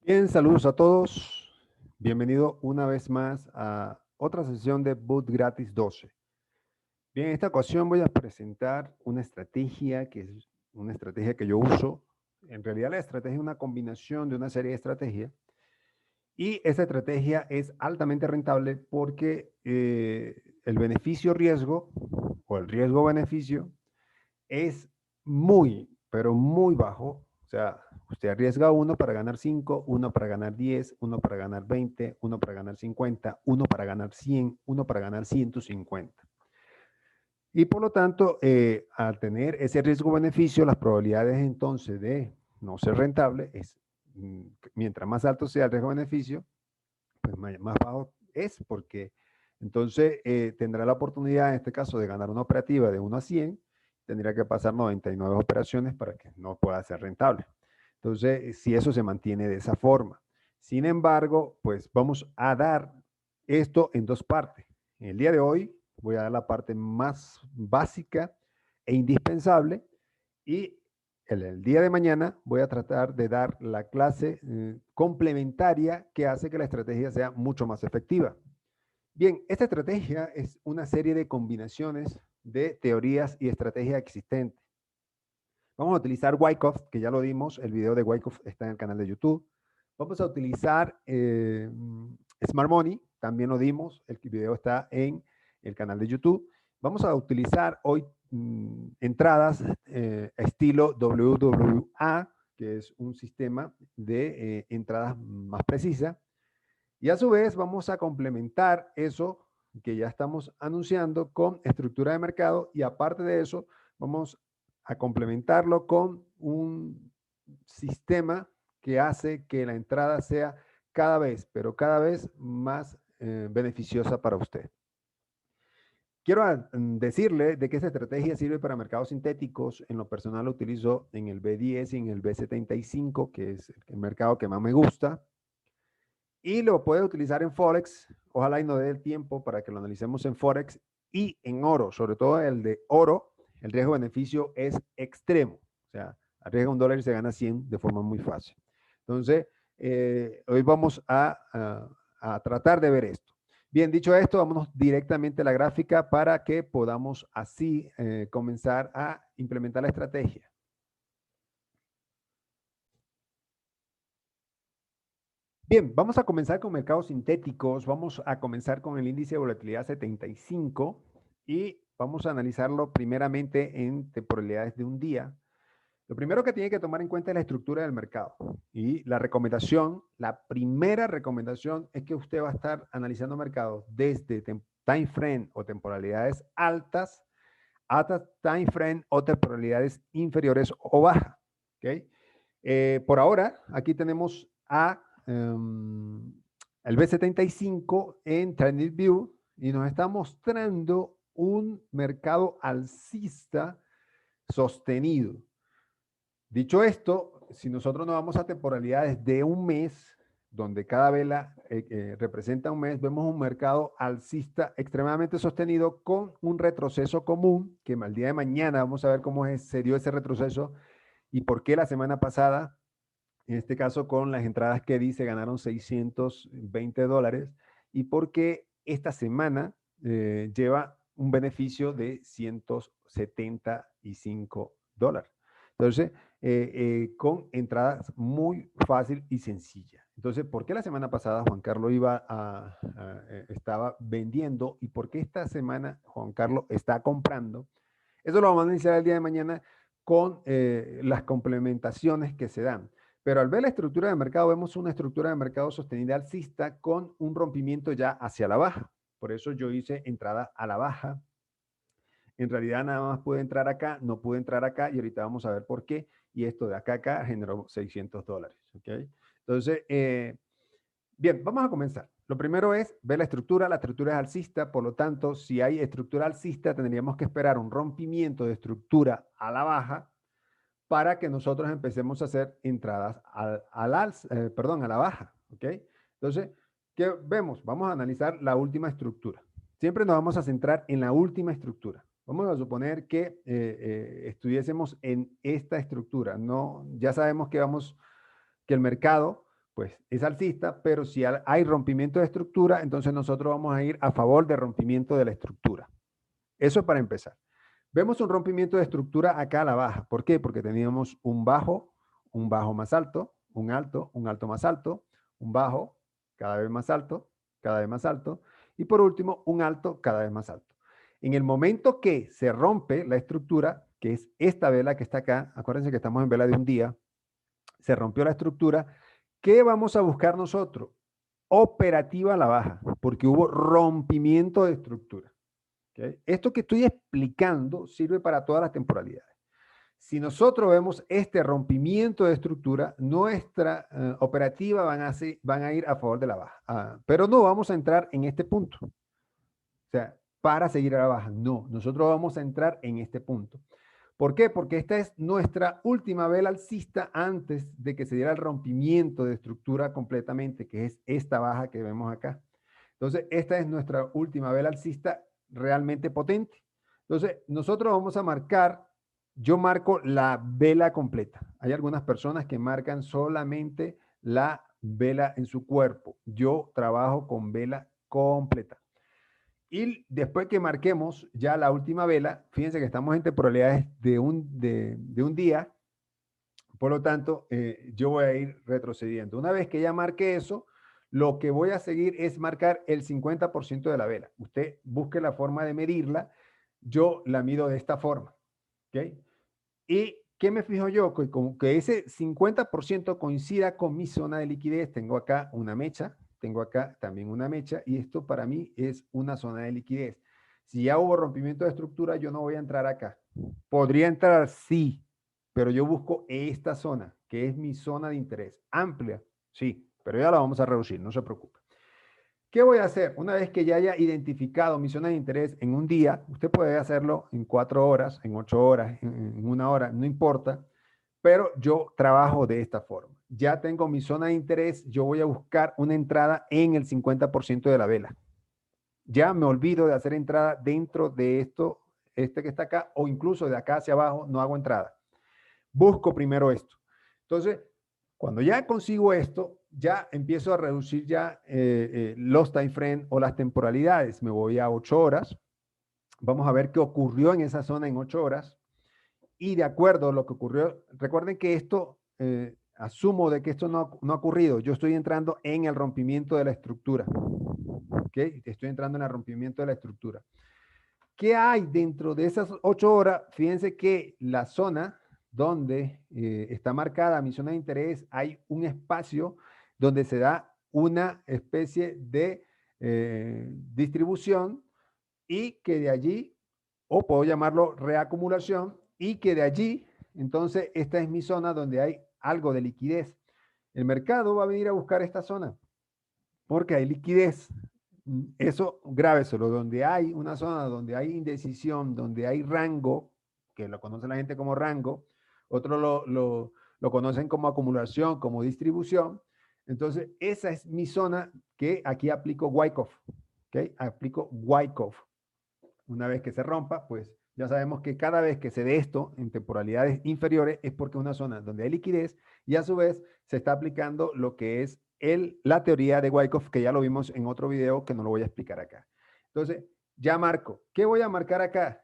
Bien, saludos a todos. Bienvenido una vez más a otra sesión de Boot Gratis 12. Bien, en esta ocasión voy a presentar una estrategia que es una estrategia que yo uso. En realidad la estrategia es una combinación de una serie de estrategias y esta estrategia es altamente rentable porque el beneficio-riesgo o el riesgo-beneficio es muy, pero muy bajo. O sea, usted arriesga uno para ganar 5, uno para ganar 10, uno para ganar 20, uno para ganar 50, uno para ganar 100, uno para ganar 150. Y por lo tanto, al tener ese riesgo-beneficio, las probabilidades entonces de no ser rentable es, mientras más alto sea el riesgo-beneficio, pues más bajo es porque entonces tendrá la oportunidad en este caso de ganar una operativa de 1 a 100, tendría que pasar 99 operaciones para que no pueda ser rentable. Entonces, si eso se mantiene de esa forma. Sin embargo, pues vamos a dar esto en dos partes. En el día de hoy voy a dar la parte más básica e indispensable y el día de mañana voy a tratar de dar la clase complementaria que hace que la estrategia sea mucho más efectiva. Bien, esta estrategia es una serie de combinaciones de teorías y estrategias existentes. Vamos a utilizar Wyckoff, que ya lo dimos, el video de Wyckoff está en el canal de YouTube. Vamos a utilizar Smart Money, también lo dimos, el video está en el canal de YouTube. Vamos a utilizar hoy entradas estilo WWA, que es un sistema de entradas más precisa. Y a su vez vamos a complementar eso que ya estamos anunciando con estructura de mercado y aparte de eso vamos a complementarlo con un sistema que hace que la entrada sea cada vez, pero cada vez más beneficiosa para usted. Quiero decirle de que esta estrategia sirve para mercados sintéticos. En lo personal lo utilizo en el B10 y en el B75, que es el mercado que más me gusta. Y lo puede utilizar en Forex. Ojalá y no dé el tiempo para que lo analicemos en Forex y en oro. Sobre todo el de oro, el riesgo-beneficio es extremo. O sea, arriesga $1 y se gana 100 de forma muy fácil. Entonces, hoy vamos a tratar de ver esto. Bien, dicho esto, vámonos directamente a la gráfica para que podamos así comenzar a implementar la estrategia. Bien, vamos a comenzar con mercados sintéticos. Vamos a comenzar con el índice de volatilidad 75 y vamos a analizarlo primeramente en temporalidades de un día. Lo primero que tiene que tomar en cuenta es la estructura del mercado. Y la recomendación, la primera recomendación es que usted va a estar analizando mercados desde time frame o temporalidades altas hasta time frame o temporalidades inferiores o bajas. ¿Okay? Por ahora, aquí tenemos el B75 en Trending View y nos está mostrando un mercado alcista sostenido. Dicho esto, si nosotros nos vamos a temporalidades de un mes, donde cada vela representa un mes, vemos un mercado alcista extremadamente sostenido con un retroceso común, que al día de mañana vamos a ver cómo se dio ese retroceso y por qué la semana pasada, en este caso con las entradas que di, se ganaron $620 y por qué esta semana lleva un beneficio de $175. Entonces, con entradas muy fácil y sencilla. Entonces, ¿por qué la semana pasada Juan Carlos estaba vendiendo y por qué esta semana Juan Carlos está comprando? Eso lo vamos a iniciar el día de mañana con las complementaciones que se dan. Pero al ver la estructura de mercado, vemos una estructura de mercado sostenida alcista con un rompimiento ya hacia la baja. Por eso yo hice entrada a la baja. En realidad nada más pude entrar acá, no pude entrar acá y ahorita vamos a ver por qué. Y esto de acá a acá generó $600. ¿Okay? Entonces, bien, vamos a comenzar. Lo primero es ver la estructura es alcista, por lo tanto, si hay estructura alcista, tendríamos que esperar un rompimiento de estructura a la baja para que nosotros empecemos a hacer entradas a la baja. ¿Ok? Entonces, ¿qué vemos? Vamos a analizar la última estructura. Siempre nos vamos a centrar en la última estructura. Vamos a suponer que estuviésemos en esta estructura. No, ya sabemos que el mercado pues es alcista, pero si hay rompimiento de estructura, entonces nosotros vamos a ir a favor del rompimiento de la estructura. Eso es para empezar. Vemos un rompimiento de estructura acá a la baja. ¿Por qué? Porque teníamos un bajo más alto, un alto más alto, un bajo cada vez más alto, cada vez más alto, y por último, un alto cada vez más alto. En el momento que se rompe la estructura, que es esta vela que está acá, acuérdense que estamos en vela de un día, se rompió la estructura, ¿qué vamos a buscar nosotros? Operativa a la baja, porque hubo rompimiento de estructura. ¿Okay? Esto que estoy explicando sirve para todas las temporalidades. Si nosotros vemos este rompimiento de estructura, nuestra operativa van a ir a favor de la baja. Pero no vamos a entrar en este punto. O sea, para seguir a la baja. No, nosotros vamos a entrar en este punto. ¿Por qué? Porque esta es nuestra última vela alcista antes de que se diera el rompimiento de estructura completamente, que es esta baja que vemos acá. Entonces, esta es nuestra última vela alcista realmente potente. Entonces, nosotros vamos a marcar, yo marco la vela completa. Hay algunas personas que marcan solamente la vela en su cuerpo. Yo trabajo con vela completa. Y después que marquemos ya la última vela, fíjense que estamos en temporalidades de un día, por lo tanto, yo voy a ir retrocediendo. Una vez que ya marque eso, lo que voy a seguir es marcar el 50% de la vela. Usted busque la forma de medirla, yo la mido de esta forma. ¿Okay? ¿Y qué me fijo yo? Que ese 50% coincida con mi zona de liquidez. Tengo acá una mecha, tengo acá también una mecha, y esto para mí es una zona de liquidez. Si ya hubo rompimiento de estructura, yo no voy a entrar acá. Podría entrar, sí, pero yo busco esta zona, que es mi zona de interés. Amplia, sí, pero ya la vamos a reducir, no se preocupe. ¿Qué voy a hacer? Una vez que ya haya identificado mi zona de interés en un día, usted puede hacerlo en 4 horas, en 8 horas, en 1 hora, no importa, pero yo trabajo de esta forma. Ya tengo mi zona de interés, yo voy a buscar una entrada en el 50% de la vela. Ya me olvido de hacer entrada dentro de esto, este que está acá, o incluso de acá hacia abajo, no hago entrada. Busco primero esto. Entonces, cuando ya consigo esto, ya empiezo a reducir ya los time frame o las temporalidades. Me voy a 8 horas. Vamos a ver qué ocurrió en esa zona en 8 horas. Y de acuerdo a lo que ocurrió, recuerden que esto, asumo de que esto no ha ocurrido. Yo estoy entrando en el rompimiento de la estructura. ¿Ok? Estoy entrando en el rompimiento de la estructura. ¿Qué hay dentro de esas 8 horas? Fíjense que la zona donde está marcada mi zona de interés, hay un espacio donde se da una especie de distribución y que de allí, o puedo llamarlo reacumulación, y que de allí, entonces, esta es mi zona donde hay algo de liquidez. El mercado va a venir a buscar esta zona porque hay liquidez. Eso, grábeselo, donde hay una zona donde hay indecisión, donde hay rango, que lo conoce la gente como rango, otros lo conocen como acumulación, como distribución. Entonces, esa es mi zona que aquí aplico Wyckoff. ¿Okay? Aplico Wyckoff. Una vez que se rompa, pues ya sabemos que cada vez que se dé esto en temporalidades inferiores es porque es una zona donde hay liquidez y a su vez se está aplicando lo que es la teoría de Wyckoff, que ya lo vimos en otro video que no lo voy a explicar acá. Entonces, ya marco. ¿Qué voy a marcar acá?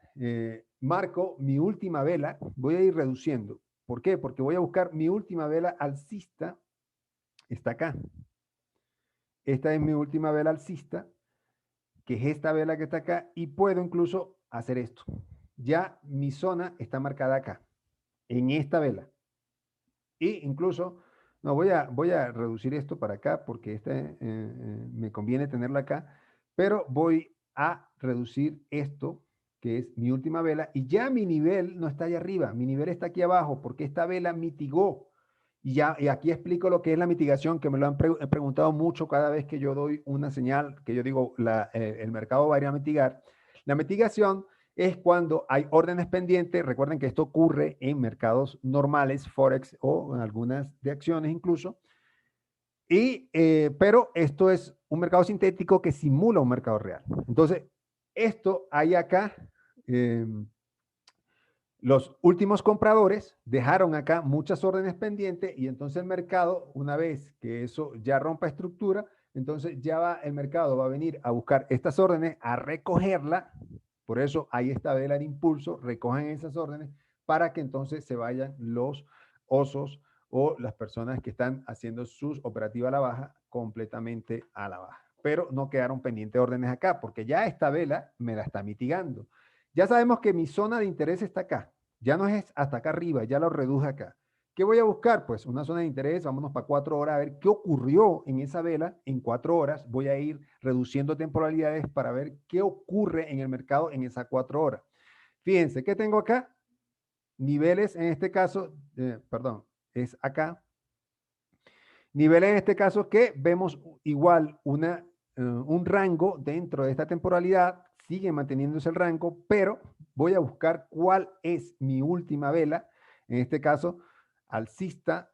Marco mi última vela, voy a ir reduciendo. ¿Por qué? Porque voy a buscar mi última vela alcista, está acá. Esta es mi última vela alcista, que es esta vela que está acá, y puedo incluso hacer esto. Ya mi zona está marcada acá, en esta vela. Y incluso, no, voy a reducir esto para acá porque me conviene tenerlo acá, pero voy a reducir esto, que es mi última vela, y ya mi nivel no está allá arriba, mi nivel está aquí abajo, porque esta vela mitigó. Y aquí explico lo que es la mitigación, que me lo han preguntado mucho cada vez que yo doy una señal, que yo digo, el mercado va a ir a mitigar. La mitigación es cuando hay órdenes pendientes. Recuerden que esto ocurre en mercados normales, Forex o en algunas de acciones incluso. Pero esto es un mercado sintético que simula un mercado real. Entonces, esto hay acá Los últimos compradores dejaron acá muchas órdenes pendientes y entonces el mercado, una vez que eso ya rompa estructura, entonces ya va, el mercado va a venir a buscar estas órdenes, a recogerla. Por eso ahí está vela de impulso, recogen esas órdenes para que entonces se vayan los osos o las personas que están haciendo sus operativas a la baja completamente a la baja. Pero no quedaron pendientes órdenes acá porque ya esta vela me la está mitigando. Ya sabemos que mi zona de interés está acá. Ya no es hasta acá arriba, ya lo reduje acá. ¿Qué voy a buscar? Pues una zona de interés, vámonos para 4 horas a ver qué ocurrió en esa vela en 4 horas. Voy a ir reduciendo temporalidades para ver qué ocurre en el mercado en esas 4 horas. Fíjense, ¿qué tengo acá? Niveles en este caso, perdón, es acá. Niveles en este caso que vemos igual un rango dentro de esta temporalidad, sigue manteniéndose el rango, pero voy a buscar cuál es mi última vela, en este caso alcista,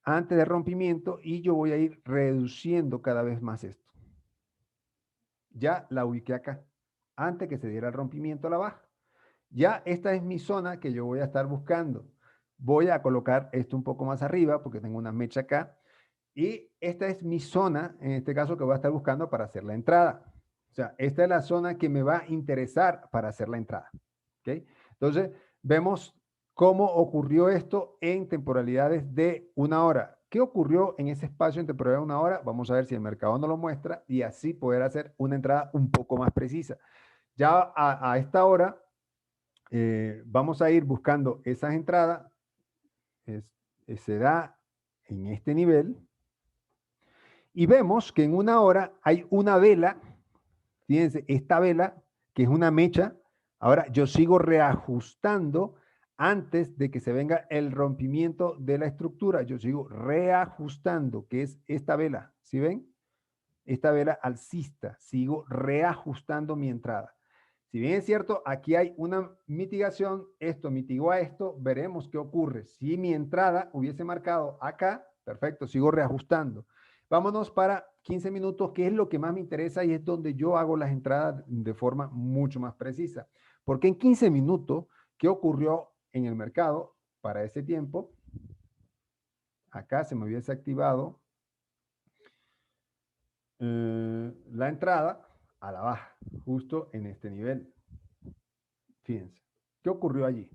antes de rompimiento, y yo voy a ir reduciendo cada vez más esto. Ya la ubiqué acá, antes que se diera el rompimiento a la baja. Ya esta es mi zona que yo voy a estar buscando. Voy a colocar esto un poco más arriba porque tengo una mecha acá. Y esta es mi zona, en este caso, que voy a estar buscando para hacer la entrada. O sea, esta es la zona que me va a interesar para hacer la entrada. ¿Okay? Entonces, vemos cómo ocurrió esto en temporalidades de 1 hora. ¿Qué ocurrió en ese espacio en temporalidad de 1 hora? Vamos a ver si el mercado nos lo muestra y así poder hacer una entrada un poco más precisa. Ya a esta hora vamos a ir buscando esas entradas. Se da en este nivel. Y vemos que en 1 hora hay una vela, fíjense, esta vela, que es una mecha, ahora yo sigo reajustando antes de que se venga el rompimiento de la estructura, yo sigo reajustando, que es esta vela, ¿sí ven? Esta vela alcista, sigo reajustando mi entrada. Si bien es cierto, aquí hay una mitigación, esto mitigó a esto, veremos qué ocurre. Si mi entrada hubiese marcado acá, perfecto, sigo reajustando. Vámonos para 15 minutos, que es lo que más me interesa y es donde yo hago las entradas de forma mucho más precisa. Porque en 15 minutos, ¿qué ocurrió en el mercado para ese tiempo? Acá se me hubiese activado la entrada a la baja, justo en este nivel. Fíjense, ¿qué ocurrió allí?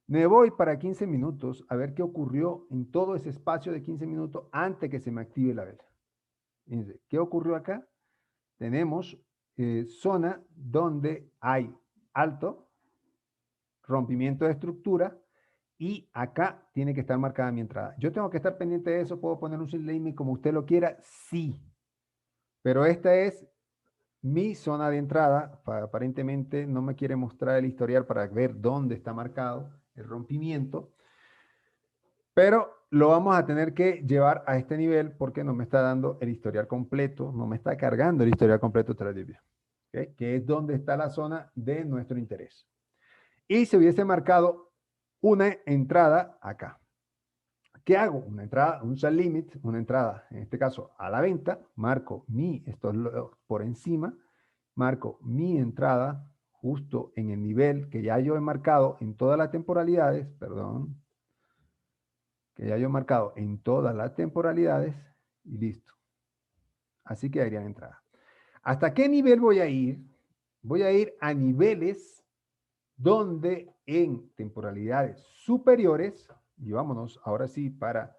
Me voy para 15 minutos a ver qué ocurrió en todo ese espacio de 15 minutos antes que se me active la vela. Fíjense, ¿qué ocurrió acá? Tenemos zona donde hay alto, rompimiento de estructura, y acá tiene que estar marcada mi entrada. Yo tengo que estar pendiente de eso, puedo poner un sin limit como usted lo quiera, sí, pero esta es mi zona de entrada. Aparentemente no me quiere mostrar el historial para ver dónde está marcado el rompimiento, pero lo vamos a tener que llevar a este nivel porque no me está dando el historial completo, no me está cargando el historial completo TradingView, ¿okay? Que es donde está la zona de nuestro interés. Y se hubiese marcado una entrada acá. ¿Qué hago? Una entrada, un sell limit, una entrada, en este caso a la venta, marco mi stop loss por encima, marco mi entrada justo en el nivel que ya yo he marcado en todas las temporalidades, perdón, que ya yo he marcado en todas las temporalidades y listo. Así quedaría la entrada. ¿Hasta qué nivel voy a ir? Voy a ir a niveles donde en temporalidades superiores, y vámonos ahora sí para,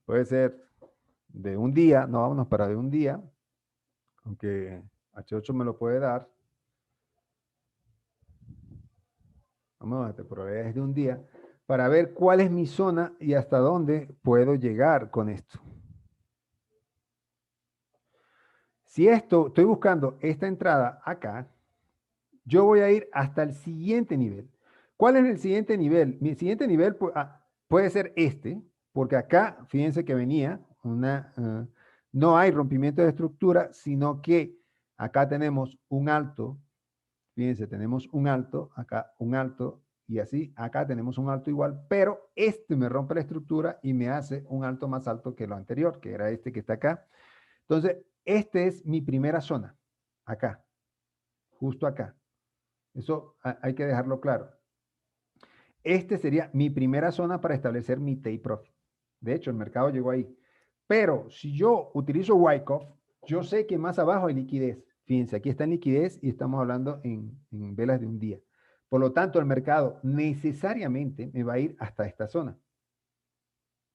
puede ser de un día, no, vámonos para de un día, aunque H8 me lo puede dar. Vamos a temporalidades de un día para ver cuál es mi zona y hasta dónde puedo llegar con esto. Si estoy buscando esta entrada acá, yo voy a ir hasta el siguiente nivel. ¿Cuál es el siguiente nivel? Mi siguiente nivel puede ser este, porque acá, fíjense que venía no hay rompimiento de estructura, sino que acá tenemos un alto. Fíjense, tenemos un alto, acá un alto, y así, acá tenemos un alto igual, pero este me rompe la estructura y me hace un alto más alto que lo anterior, que era este que está acá. Entonces, este es mi primera zona, acá, justo acá. Eso hay que dejarlo claro. Este sería mi primera zona para establecer mi take profit. De hecho, el mercado llegó ahí. Pero si yo utilizo Wyckoff, yo sé que más abajo hay liquidez. Fíjense, aquí está en liquidez y estamos hablando en velas de un día. Por lo tanto, el mercado necesariamente me va a ir hasta esta zona.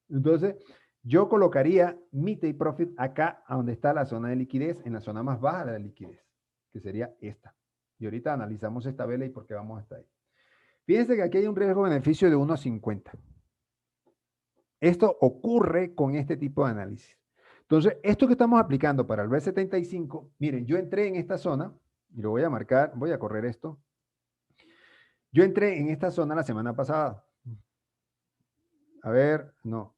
Entonces, yo colocaría mi take profit acá, a donde está la zona de liquidez, en la zona más baja de la liquidez, que sería esta. Y ahorita analizamos esta vela y por qué vamos hasta ahí. Fíjense que aquí hay un riesgo-beneficio de 1.50. Esto ocurre con este tipo de análisis. Entonces, esto que estamos aplicando para el B75, miren, yo entré en esta zona, y lo voy a marcar, voy a correr esto. Yo entré en esta zona la semana pasada. A ver, no.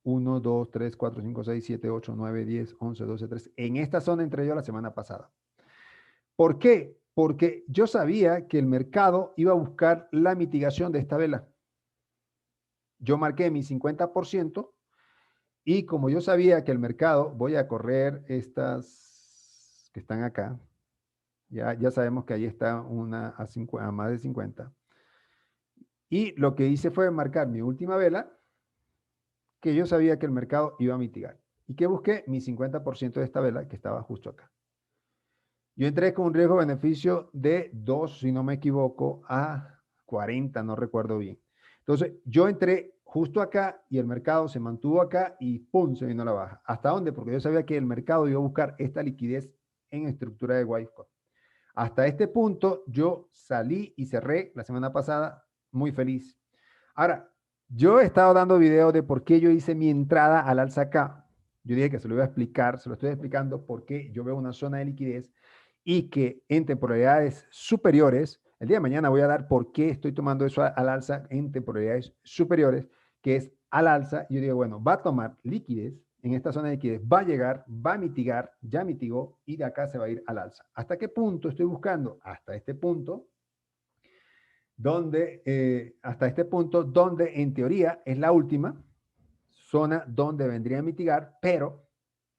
1, 2, 3, 4, 5, 6, 7, 8, 9, 10, 11, 12, 13. En esta zona entré yo la semana pasada. ¿Por qué? Porque yo sabía que el mercado iba a buscar la mitigación de esta vela. Yo marqué mi 50%. Y como yo sabía que el mercado, voy a correr estas que están acá. Ya sabemos que ahí está una a más de 50. Y lo que hice fue marcar mi última vela, que yo sabía que el mercado iba a mitigar. Y que busqué mi 50% de esta vela, que estaba justo acá. Yo entré con un riesgo-beneficio de 2, si no me equivoco, a 40, no recuerdo bien. Entonces, yo entré justo acá y el mercado se mantuvo acá y ¡pum! Se vino a la baja. ¿Hasta dónde? Porque yo sabía que el mercado iba a buscar esta liquidez en estructura de Wyckoff. Hasta este punto, yo salí y cerré la semana pasada muy feliz. Ahora, yo he estado dando videos de por qué yo hice mi entrada al alza acá. Yo dije que se lo iba a explicar, se lo estoy explicando porque yo veo una zona de liquidez y que en temporalidades superiores, el día de mañana voy a dar por qué estoy tomando eso al alza en temporalidades superiores, que es al alza. Yo digo, bueno, va a tomar liquidez en esta zona de liquidez, va a llegar, va a mitigar, ya mitigó y de acá se va a ir al alza. ¿Hasta qué punto estoy buscando? Hasta este punto, hasta este punto, donde en teoría es la última zona donde vendría a mitigar, pero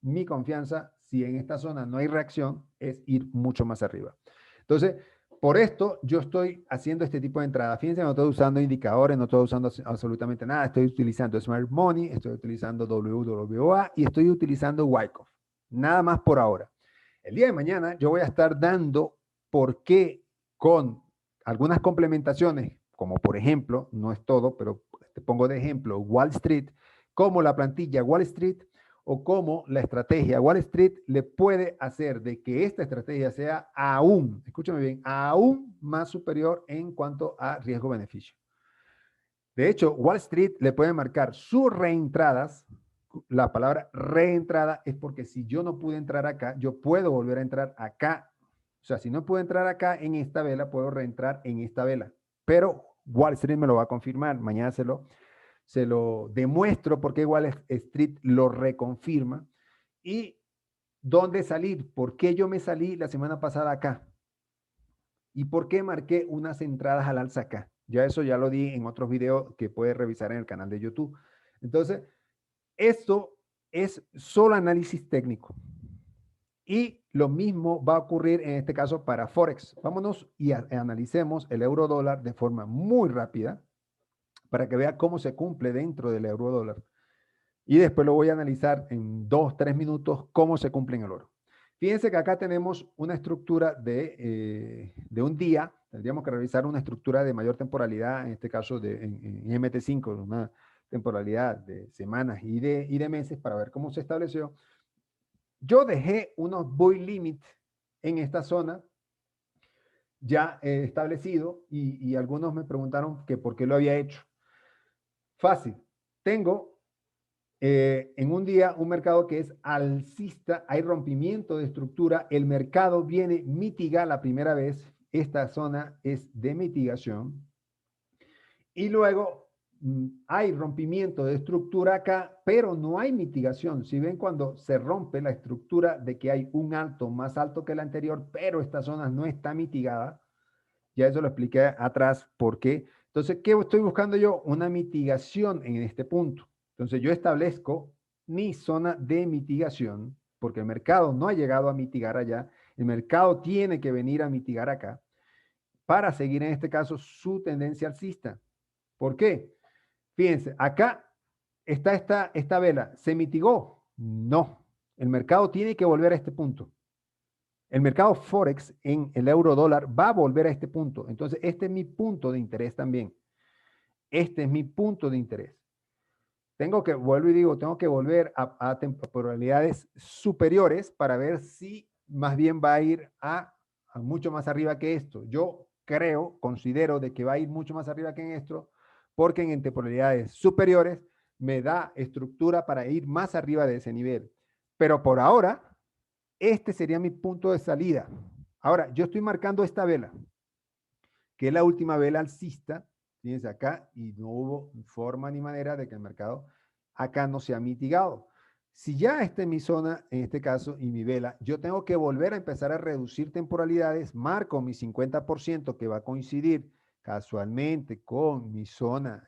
mi confianza, si en esta zona no hay reacción, es ir mucho más arriba. Entonces, por esto yo estoy haciendo este tipo de entrada. Fíjense, no estoy usando indicadores, no estoy usando absolutamente nada. Estoy utilizando Smart Money, estoy utilizando WWA y estoy utilizando Wyckoff. Nada más por ahora. El día de mañana yo voy a estar dando por qué con algunas complementaciones, como por ejemplo, no es todo, pero te pongo de ejemplo, Wall Street, como la plantilla Wall Street o como la estrategia Wall Street le puede hacer de que esta estrategia sea aún, escúchame bien, aún más superior en cuanto a riesgo-beneficio. De hecho, Wall Street le puede marcar sus reentradas. La palabra reentrada es porque si yo no pude entrar acá, yo puedo volver a entrar acá. O sea, si no puedo entrar acá en esta vela, puedo reentrar en esta vela. Pero Wall Street me lo va a confirmar. Mañana se lo demuestro porque Wall Street lo reconfirma. ¿Y dónde salir? ¿Por qué yo me salí la semana pasada acá? ¿Y por qué marqué unas entradas al alza acá? Ya eso ya lo di en otros videos que puedes revisar en el canal de YouTube. Entonces, esto es solo análisis técnico. Y lo mismo va a ocurrir en este caso para Forex. Vámonos y analicemos el euro dólar de forma muy rápida para que vea cómo se cumple dentro del euro dólar. Y después lo voy a analizar en 2-3 minutos cómo se cumple en el oro. Fíjense que acá tenemos una estructura de un día. Tendríamos que revisar una estructura de mayor temporalidad, en este caso en MT5, una temporalidad de semanas y de meses para ver cómo se estableció. Yo dejé unos buy limit en esta zona ya establecido y algunos me preguntaron que por qué lo había hecho. Fácil. Tengo en un día un mercado que es alcista, hay rompimiento de estructura, el mercado viene mitiga la primera vez, esta zona es de mitigación, y luego hay rompimiento de estructura acá, pero no hay mitigación. Si ven cuando se rompe la estructura de que hay un alto más alto que el anterior, pero esta zona no está mitigada, ya eso lo expliqué atrás por qué. Entonces, ¿qué estoy buscando yo? Una mitigación en este punto. Entonces, yo establezco mi zona de mitigación, porque el mercado no ha llegado a mitigar allá, el mercado tiene que venir a mitigar acá, para seguir en este caso su tendencia alcista. ¿Por qué? Fíjense, acá está esta vela. ¿Se mitigó? No. El mercado tiene que volver a este punto. El mercado Forex en el euro dólar va a volver a este punto. Entonces, este es mi punto de interés también. Este es mi punto de interés. Vuelvo y digo, tengo que volver a temporalidades superiores para ver si más bien va a ir a mucho más arriba que esto. Yo considero de que va a ir mucho más arriba que en esto, porque en temporalidades superiores me da estructura para ir más arriba de ese nivel. Pero por ahora, este sería mi punto de salida. Ahora, yo estoy marcando esta vela, que es la última vela alcista, fíjense acá, y no hubo forma ni manera de que el mercado acá no se ha mitigado. Si ya esta es mi zona, en este caso, y mi vela, yo tengo que volver a empezar a reducir temporalidades, marco mi 50% que va a coincidir casualmente con mi zona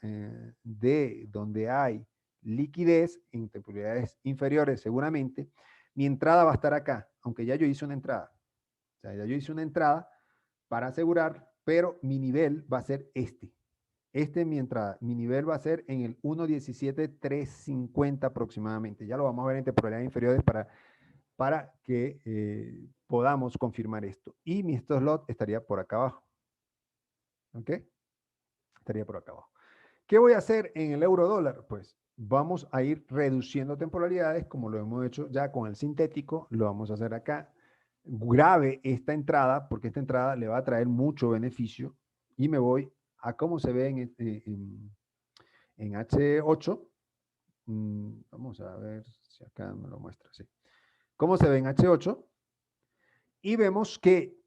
de donde hay liquidez en temporalidades inferiores seguramente, mi entrada va a estar acá, aunque ya yo hice una entrada. O sea, ya yo hice una entrada para asegurar, pero mi nivel va a ser este. Este es mi entrada. Mi nivel va a ser en el 1.17.350 aproximadamente. Ya lo vamos a ver en temporalidades inferiores para que podamos confirmar esto. Y mi stop loss estaría por acá abajo. ¿Ok? Estaría por acá abajo. ¿Qué voy a hacer en el euro dólar? Pues vamos a ir reduciendo temporalidades como lo hemos hecho ya con el sintético. Lo vamos a hacer acá. Grave esta entrada porque esta entrada le va a traer mucho beneficio y me voy a cómo se ve en H8. Vamos a ver si acá me lo muestra. Sí. ¿Cómo se ve en H8? Y vemos que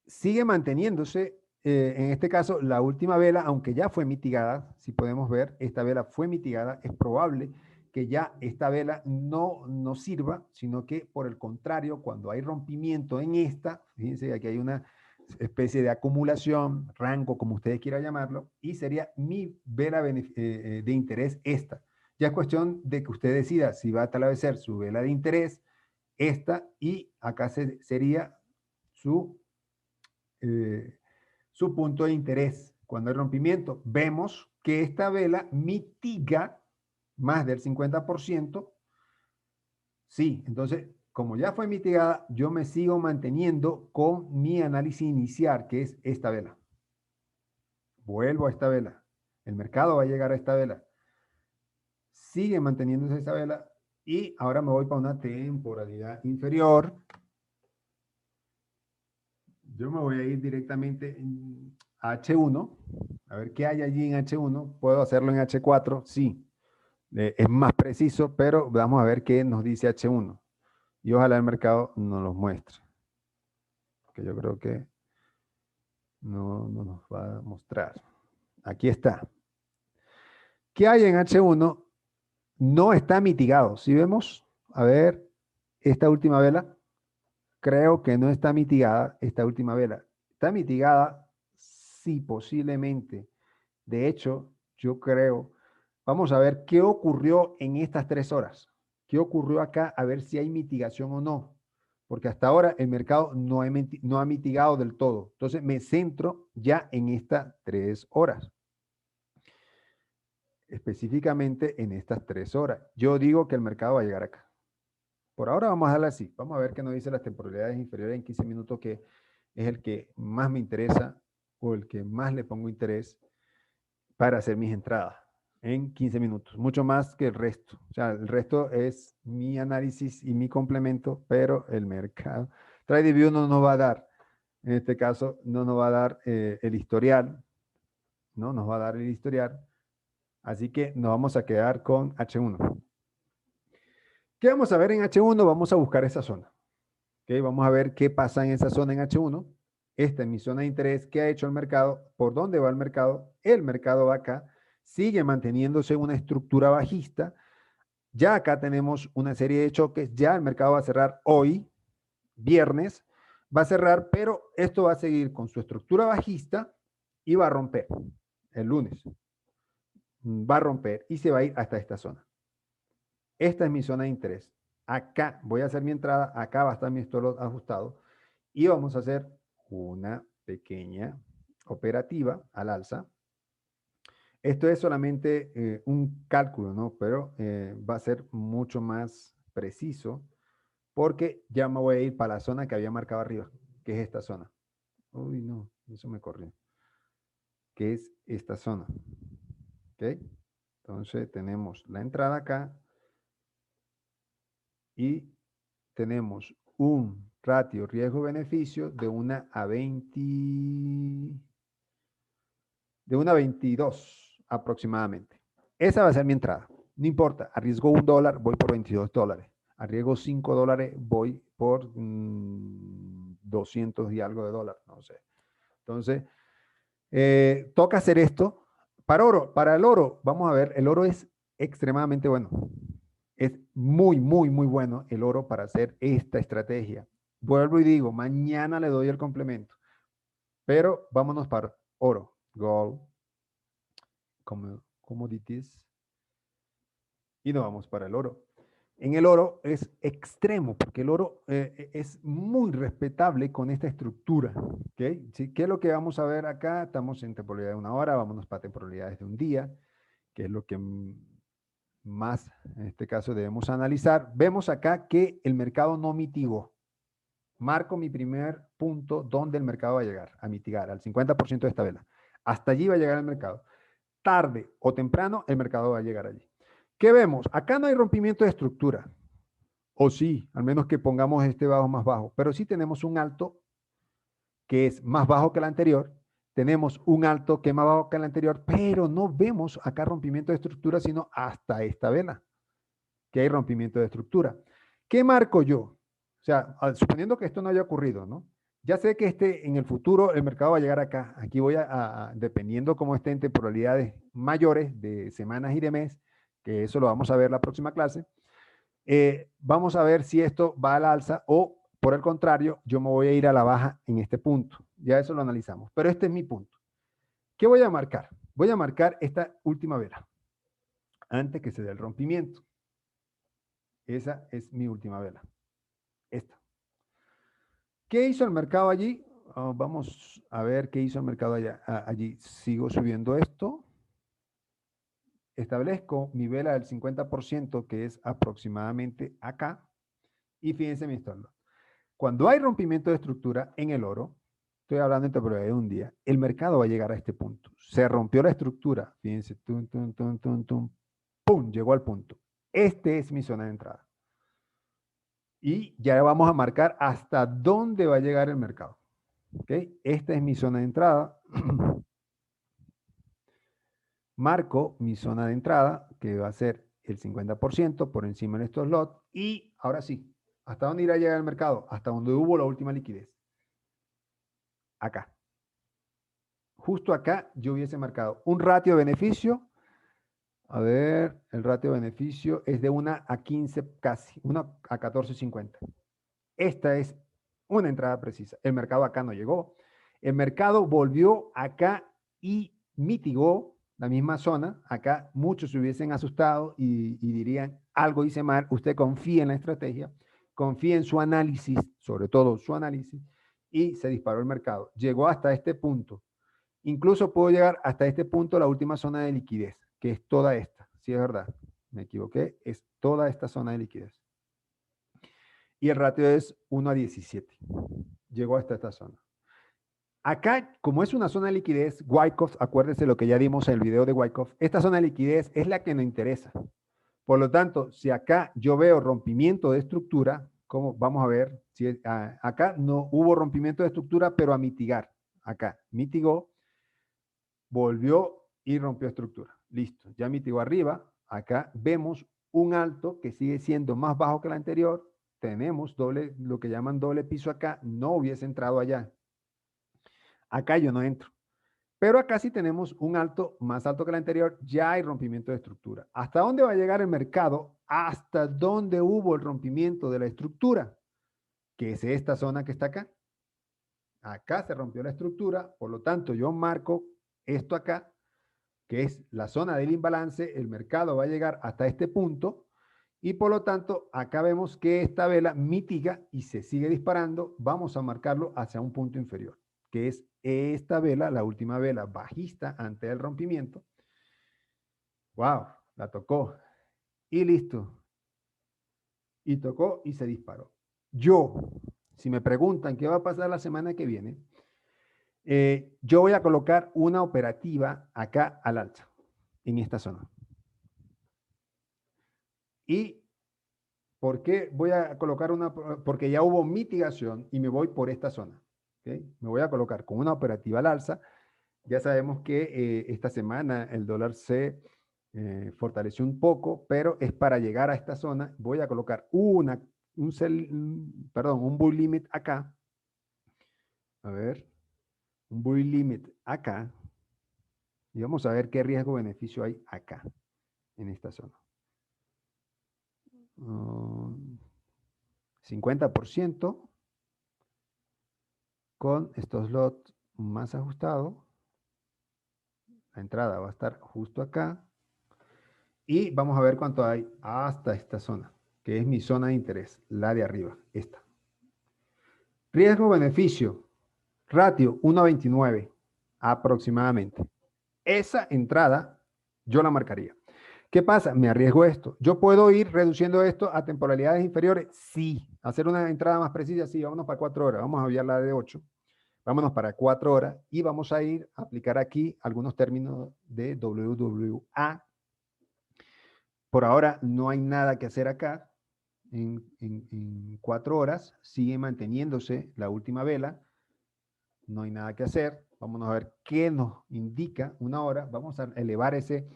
sigue manteniéndose, en este caso, la última vela, aunque ya fue mitigada, si podemos ver, esta vela fue mitigada, es probable que ya esta vela no sirva, sino que por el contrario, cuando hay rompimiento en esta, fíjense, aquí hay una especie de acumulación, rango, como ustedes quieran llamarlo, y sería mi vela de interés esta. Ya es cuestión de que usted decida si va a establecer su vela de interés, esta, y acá sería eh, su punto de interés. Cuando hay rompimiento, vemos que esta vela mitiga más del 50%. Sí, entonces, como ya fue mitigada, yo me sigo manteniendo con mi análisis inicial, que es esta vela. Vuelvo a esta vela. El mercado va a llegar a esta vela. Sigue manteniéndose esa vela y ahora me voy para una temporalidad inferior. Yo me voy a ir directamente a H1, a ver qué hay allí en H1. ¿Puedo hacerlo en H4? Sí, es más preciso, pero vamos a ver qué nos dice H1. Y ojalá el mercado nos lo muestre, que yo creo que no nos va a mostrar. Aquí está. ¿Qué hay en H1? No está mitigado. ¿Sí vemos? A ver, esta última vela. Creo que no está mitigada esta última vela. Está mitigada, sí, posiblemente. De hecho, yo creo, vamos a ver qué ocurrió en estas 3 horas. ¿Qué ocurrió acá? A ver si hay mitigación o no. Porque hasta ahora el mercado no ha mitigado del todo. Entonces me centro ya en estas 3 horas. Específicamente en estas 3 horas. Yo digo que el mercado va a llegar acá. Por ahora vamos a darle así. Vamos a ver qué nos dice las temporalidades inferiores en 15 minutos, que es el que más me interesa o el que más le pongo interés para hacer mis entradas en 15 minutos. Mucho más que el resto. O sea, el resto es mi análisis y mi complemento, pero el mercado. TradingView no nos va a dar, en este caso, no nos va a dar el historial. No nos va a dar el historial. Así que nos vamos a quedar con H1. ¿Qué vamos a ver en H1? Vamos a buscar esa zona. ¿Okay? Vamos a ver qué pasa en esa zona en H1. Esta es mi zona de interés. ¿Qué ha hecho el mercado? ¿Por dónde va el mercado? El mercado va acá. Sigue manteniéndose una estructura bajista. Ya acá tenemos una serie de choques. Ya el mercado va a cerrar hoy, viernes. Va a cerrar, pero esto va a seguir con su estructura bajista y va a romper el lunes. Va a romper y se va a ir hasta esta zona. Esta es mi zona de interés. Acá voy a hacer mi entrada, acá va a estar mi stop loss ajustado y vamos a hacer una pequeña operativa al alza. Esto es solamente un cálculo, ¿no? Pero va a ser mucho más preciso porque ya me voy a ir para la zona que había marcado arriba, que es esta zona. Uy, no, eso me corrió. Que es esta zona. ¿Ok? Entonces tenemos la entrada acá y tenemos un ratio riesgo-beneficio de una a 20, de una a 22 aproximadamente. Esa va a ser mi entrada. No importa, arriesgo $1, voy por $22. Arriesgo $5, voy por 200 y algo de dólares, no sé. Entonces, toca hacer esto. Para el oro, vamos a ver, el oro es extremadamente bueno. Es muy, muy, muy bueno el oro para hacer esta estrategia. Vuelvo y digo, mañana le doy el complemento. Pero vámonos para oro, gold, commodities, y nos vamos para el oro. En el oro es extremo, porque el oro es muy respetable con esta estructura. ¿Okay? ¿Sí? ¿Qué es lo que vamos a ver acá? Estamos en temporalidad de una hora, vámonos para temporalidades de un día, que es lo que más en este caso debemos analizar. Vemos acá que el mercado no mitigó. Marco mi primer punto donde el mercado va a llegar, a mitigar, al 50% de esta vela. Hasta allí va a llegar el mercado. Tarde o temprano, el mercado va a llegar allí. ¿Qué vemos? Acá no hay rompimiento de estructura. O sí, al menos que pongamos este bajo más bajo. Pero sí tenemos un alto que es más bajo que el anterior. Tenemos un alto que es más bajo que el anterior, pero no vemos acá rompimiento de estructura, sino hasta esta vela, que hay rompimiento de estructura. ¿Qué marco yo? O sea, suponiendo que esto no haya ocurrido, ¿no? Ya sé que en el futuro el mercado va a llegar acá. Aquí voy dependiendo cómo esté en temporalidades mayores de semanas y de mes, que eso lo vamos a ver la próxima clase. Vamos a ver si esto va al alza o, por el contrario, yo me voy a ir a la baja en este punto. Ya eso lo analizamos. Pero este es mi punto. ¿Qué voy a marcar? Voy a marcar esta última vela antes que se dé el rompimiento. Esa es mi última vela. Esta. ¿Qué hizo el mercado allí? Vamos a ver qué hizo el mercado allí. Sigo subiendo esto. Establezco mi vela del 50%, que es aproximadamente acá. Y fíjense mi stop. Cuando hay rompimiento de estructura en el oro, estoy hablando en temporalidad de un día, el mercado va a llegar a este punto. Se rompió la estructura. Fíjense, tum, tum, tum, tum, tum, pum, llegó al punto. Este es mi zona de entrada. Y ya vamos a marcar hasta dónde va a llegar el mercado. ¿Ok? Esta es mi zona de entrada. Marco mi zona de entrada, que va a ser el 50% por encima de estos lots. Y ahora sí, ¿hasta dónde irá a llegar el mercado? Hasta donde hubo la última liquidez. Acá. Justo acá yo hubiese marcado un ratio de beneficio. A ver, el ratio de beneficio es de 1 a 15 casi, 1 a 14.50. Esta es una entrada precisa. El mercado acá no llegó. El mercado volvió acá y mitigó la misma zona. Acá muchos se hubiesen asustado y dirían, algo hice mal. Usted confía en la estrategia, confía en su análisis, sobre todo su análisis, y se disparó el mercado. Llegó hasta este punto. Incluso puedo llegar hasta este punto, la última zona de liquidez, que es toda esta. Sí, es verdad, me equivoqué, es toda esta zona de liquidez. Y el ratio es 1 a 17. Llegó hasta esta zona. Acá, como es una zona de liquidez, Wyckoff, acuérdense lo que ya dimos en el video de Wyckoff, esta zona de liquidez es la que nos interesa. Por lo tanto, si acá yo veo rompimiento de estructura, como vamos a ver, si acá no hubo rompimiento de estructura, pero a mitigar. Acá mitigó, volvió y rompió estructura. Listo, ya mitigó arriba. Acá vemos un alto que sigue siendo más bajo que el anterior. Tenemos doble, lo que llaman doble piso acá. No hubiese entrado allá. Acá yo no entro. Pero acá sí tenemos un alto más alto que el anterior. Ya hay rompimiento de estructura. ¿Hasta dónde va a llegar el mercado? Hasta dónde hubo el rompimiento de la estructura, que es esta zona que está acá. Acá se rompió la estructura. Por lo tanto, yo marco esto acá, que es la zona del imbalance. El mercado va a llegar hasta este punto y por lo tanto acá vemos que esta vela mitiga y se sigue disparando. Vamos a marcarlo hacia un punto inferior, que es esta vela, la última vela bajista antes del rompimiento. ¡Wow! La tocó. Y listo. Y tocó y se disparó. Yo, si me preguntan qué va a pasar la semana que viene, yo voy a colocar una operativa acá al alza, en esta zona. ¿Y por qué voy a colocar una? Porque ya hubo mitigación y me voy por esta zona. ¿Okay? Me voy a colocar con una operativa al alza. Ya sabemos que esta semana el dólar se fortaleció un poco, pero es para llegar a esta zona. Voy a colocar un bull limit acá. A ver, un bull limit acá. Y vamos a ver qué riesgo-beneficio hay acá, en esta zona. 50% con estos lots más ajustados. La entrada va a estar justo acá. Y vamos a ver cuánto hay hasta esta zona, que es mi zona de interés, la de arriba, esta. Riesgo-beneficio, ratio 1.29 aproximadamente. Esa entrada yo la marcaría. ¿Qué pasa? Me arriesgo esto. ¿Yo puedo ir reduciendo esto a temporalidades inferiores? Sí. ¿Hacer una entrada más precisa? Sí. Vámonos para 4 horas. Vamos a ver la de 8. Vámonos para 4 horas y vamos a ir a aplicar aquí algunos términos de WWA. Por ahora no hay nada que hacer acá. En 4 horas sigue manteniéndose la última vela. No hay nada que hacer. Vámonos a ver qué nos indica una hora. Vamos a elevar ese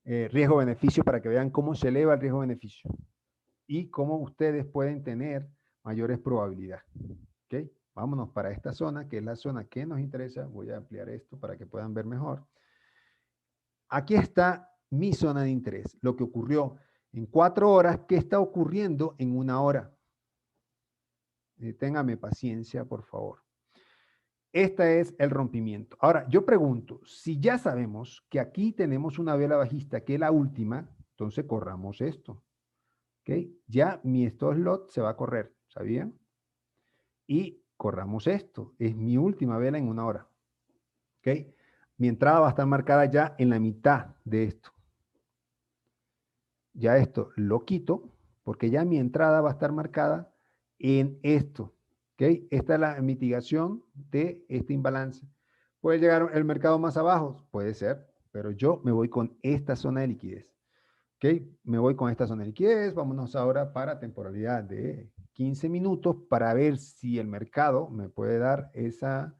riesgo-beneficio para que vean cómo se eleva el riesgo-beneficio y cómo ustedes pueden tener mayores probabilidades. ¿Okay? Vámonos para esta zona, que es la zona que nos interesa. Voy a ampliar esto para que puedan ver mejor. Aquí está mi zona de interés, lo que ocurrió en 4 horas, ¿qué está ocurriendo en 1 hora? Téngame paciencia, por favor. Este es el rompimiento. Ahora, yo pregunto, si ya sabemos que aquí tenemos una vela bajista, que es la última, entonces corramos esto. ¿Ok? Ya mi stop loss se va a correr, ¿sabían? Y corramos esto. Es mi última vela en 1 hora. ¿Ok? Mi entrada va a estar marcada ya en la mitad de esto. Ya esto lo quito, porque ya mi entrada va a estar marcada en esto. ¿Ok? Esta es la mitigación de este imbalance. ¿Puede llegar el mercado más abajo? Puede ser, pero yo me voy con esta zona de liquidez. ¿Ok? Me voy con esta zona de liquidez. Vámonos ahora para temporalidad de 15 minutos para ver si el mercado me puede dar ese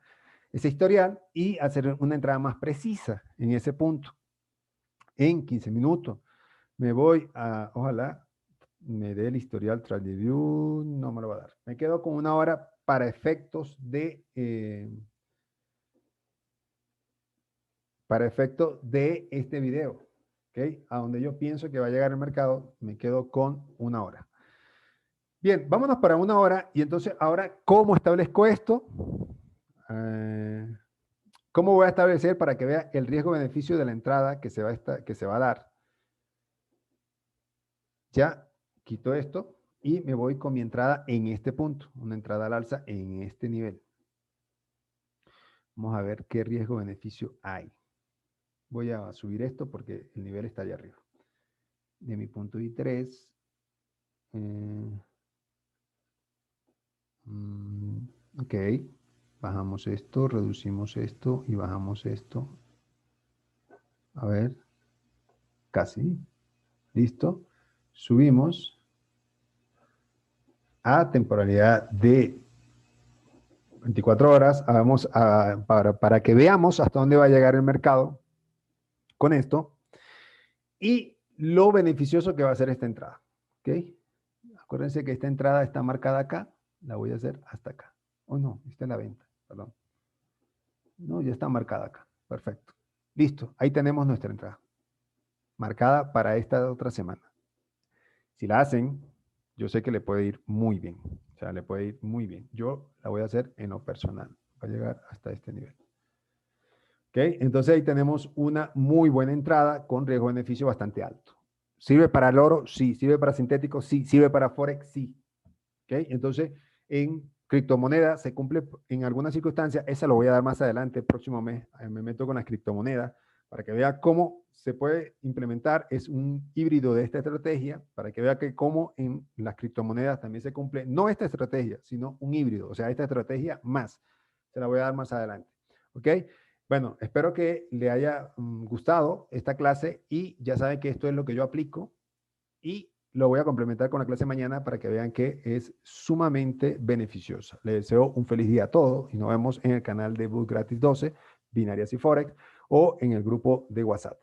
historial y hacer una entrada más precisa en ese punto. En 15 minutos. Me voy a, ojalá me dé el historial TradingView, no me lo va a dar. Me quedo con 1 hora para efectos de este video. ¿Okay? A donde yo pienso que va a llegar el mercado, me quedo con 1 hora. Bien, vámonos para 1 hora. Y entonces, ahora, ¿cómo establezco esto? ¿Cómo voy a establecer para que vea el riesgo-beneficio de la entrada que se va a dar? Ya quito esto y me voy con mi entrada en este punto. Una entrada al alza en este nivel. Vamos a ver qué riesgo-beneficio hay. Voy a subir esto porque el nivel está allá arriba. De mi punto de interés. Ok. Bajamos esto, reducimos esto y bajamos esto. A ver. Casi. Listo. Subimos a temporalidad de 24 horas. Vamos para que veamos hasta dónde va a llegar el mercado con esto y lo beneficioso que va a ser esta entrada. ¿Ok? Acuérdense que esta entrada está marcada acá. La voy a hacer hasta acá. Oh, no, esta es la venta. Perdón. No, ya está marcada acá. Perfecto. Listo. Ahí tenemos nuestra entrada. Marcada para esta otra semana. Si la hacen, yo sé que le puede ir muy bien. O sea, le puede ir muy bien. Yo la voy a hacer en lo personal. Va a llegar hasta este nivel. ¿Ok? Entonces ahí tenemos una muy buena entrada con riesgo-beneficio bastante alto. ¿Sirve para el oro? Sí. ¿Sirve para sintético? Sí. ¿Sirve para Forex? Sí. ¿Ok? Entonces, en Criptomonedas se cumple en algunas circunstancias. Esa lo voy a dar más adelante, el próximo mes. Me meto con las criptomonedas para que vea cómo se puede implementar. Es un híbrido de esta estrategia para que vea que cómo en las criptomonedas también se cumple, no esta estrategia, sino un híbrido. O sea, esta estrategia más. Se la voy a dar más adelante. ¿Ok? Bueno, espero que le haya gustado esta clase y ya saben que esto es lo que yo aplico y lo voy a complementar con la clase mañana para que vean que es sumamente beneficiosa. Les deseo un feliz día a todos y nos vemos en el canal de Boot Gratis 12, Binarias y Forex, o en el grupo de WhatsApp.